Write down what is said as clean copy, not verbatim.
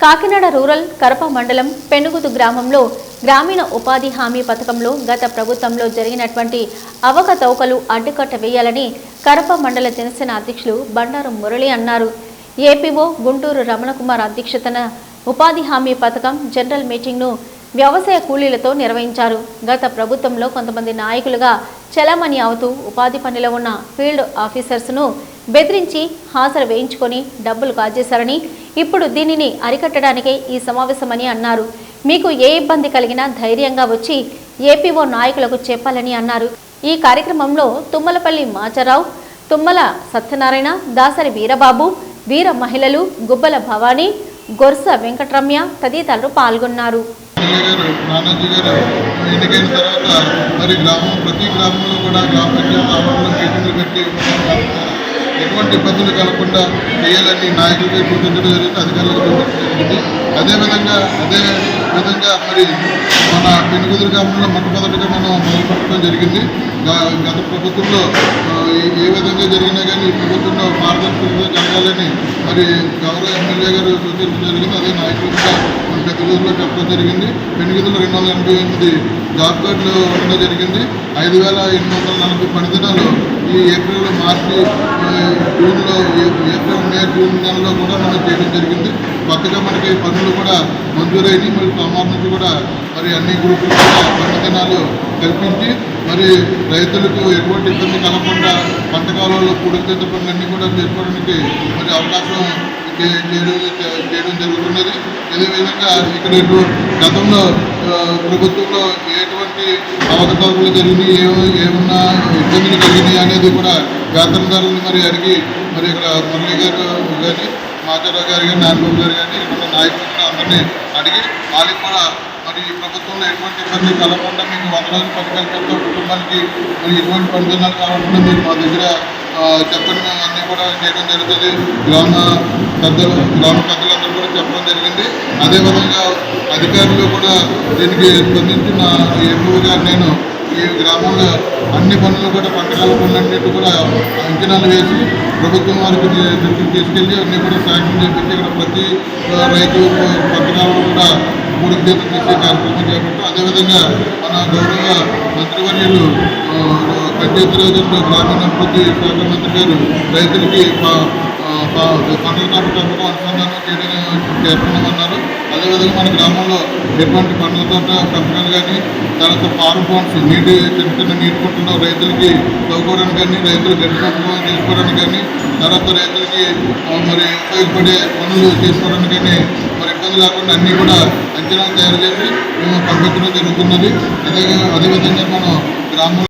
Kakinada rural Karapa మండలం పెనుగుదు గ్రామంలో గ్రామీణ ఉపాధి హామీ పథకంలో గత ప్రభుత్వంలో జరిగినటువంటి అవకతవకలు అడ్డుకట్ట వేయాలని కరప మండల జనసేన అధ్యక్షులు బండారు మురళి అన్నారు. ఏపీఓ గుంటూరు రమణకుమార్ అధ్యక్షతన ఉపాధి హామీ పథకం జనరల్ మీటింగ్ను వ్యవసాయ కూలీలతో నిర్వహించారు. గత ప్రభుత్వంలో కొంతమంది నాయకులుగా చలామణి అవుతూ ఉపాధి పనిలో ఉన్న ఫీల్డ్ ఆఫీసర్స్ను బెదిరించి హాజరు వేయించుకొని డబ్బులు కాజేశారని, ఇప్పుడు దీనిని అరికట్టడానికే ఈ సమావేశమని అన్నారు. మీకు ఏ ఇబ్బంది కలిగినా ధైర్యంగా వచ్చి ఏపీఓ నాయకులకు చెప్పాలని అన్నారు. ఈ కార్యక్రమంలో తుమ్మలపల్లి మాచరావు, తుమ్మల సత్యనారాయణ, దాసరి వీరబాబు, వీర మహిళలు, గుబ్బల భవానీ, గొర్స వెంకటరమ్య తదితరులు పాల్గొన్నారు. నానాజీ గారు ఎన్నికైన తర్వాత మరి ప్రతి గ్రామంలో కూడా గ్రామ పంచాయతీ ఆవరణలో మీటింగ్లు పెట్టి ఎటువంటి ఇబ్బందులు కలగకుండా చేయాలని నాయకులపై సూచించడం జరిగింది, అధికారులకు సూచించడం జరిగింది. అదే విధంగా మరి మన పెనుగుదురు గ్రామంలో మొట్టమొదటిగా మనం మొదలుపెట్టడం జరిగింది. గత ప్రభుత్వంలో ఏ విధంగా జరిగినా కానీ ఈ ప్రభుత్వంలో పారదర్శకంగా జరగాలని మరి గౌరవ ఎమ్మెల్యే గారు సూచించడం జరిగింది. అదే నాయకులుగా మన పెనుగుదురులో చెప్పడం జరిగింది. పెనుగుదురులో 288 జాబ్ కార్డులు ఉండడం జరిగింది. 5,840 పని దినాలు ఈ ఏప్రిల్, మార్చి, జూన్లో ఏప్రిల్, మే, జూన్ నెలలో కూడా మనం చేయడం జరిగింది. కొత్తగా మనకి పనులు కూడా మంజూరైనవి. మరి సోమవారం నుంచి కూడా మరి అన్ని గ్రూపులు కూడా పని దినాలు కల్పించి మరి రైతులకు ఎటువంటి ఇబ్బంది కలగకుండా పంట కాలంలో పూడికత పనులన్నీ కూడా చేసుకోవడానికి మరి అవకాశం చేయడం జరుగుతున్నది. అదేవిధంగా ఇక్కడ గతంలో ప్రభుత్వంలో ఎటువంటి అవకతవకలు జరిగినాయి, ఏమన్నా ఇబ్బందులు కలిగినాయి అనేది కూడా వేతనదారులను మరి అడిగి మరి ఇక్కడ మురళి గారు కానీ, మాచారావు గారు కానీ, నారాయణబాబు గారు కానీ ఇక్కడ నాయకులు కూడా అందరినీ అడిగి వాళ్ళకి కూడా మరి ఈ ప్రభుత్వంలో ఎటువంటి ఇబ్బంది కలగకుండా మీకు 100 రోజుల పథకాలతో కుటుంబానికి మరి ఎటువంటి పని దినాలు కావాలన్నా మీరు మా దగ్గర చెప్పని మేము అన్నీ కూడా చేయడం జరుగుతుంది. గ్రామ పెద్దలందరూ కూడా చెప్పడం జరిగింది. అదేవిధంగా అధికారులు కూడా దీనికి స్పందించిన ఏపీ గారు నేను ఈ గ్రామంలో అన్ని పనులు కూడా పంటకాల పనులన్నింటి కూడా అంచనాలు వేసి ప్రభుత్వం వారికి దృష్టికి తీసుకెళ్ళి అన్నీ కూడా శాంక్షన్ చేపించి ఇక్కడ ప్రతి రైతు పంటకాలను కూడా పూడికి చేత తీసే కార్యక్రమం చేపట్టాం. అదేవిధంగా మన గౌరవ మంత్రివర్యులు పంచాయతీరాజ్ గ్రామీణాభివృద్ధి శాఖ మంత్రి గారు రైతులకి పంటల కాపు పెంపకం అనుసంధానం చేస్తున్నామన్నారు. అదేవిధంగా మన గ్రామంలో ఎటువంటి పండ్ల తోట పెంపకాలు కానీ, తర్వాత ఫార్మ్ పాండ్స్ చిన్న నీటి కుంటలో రైతులకి తవ్వుకోవడానికి కానీ, రైతులు గడ్డి పెంపకం చేసుకోవడానికి కానీ, తర్వాత రైతులకి మరి ఉపయోగపడే పనులు చేసుకోవడానికి కానీ మరి ఇబ్బంది లేకుండా అన్నీ కూడా అంచనాలు తయారు చేసి మేము పంపించడం జరుగుతున్నది. అదేవిధంగా మనం గ్రామంలో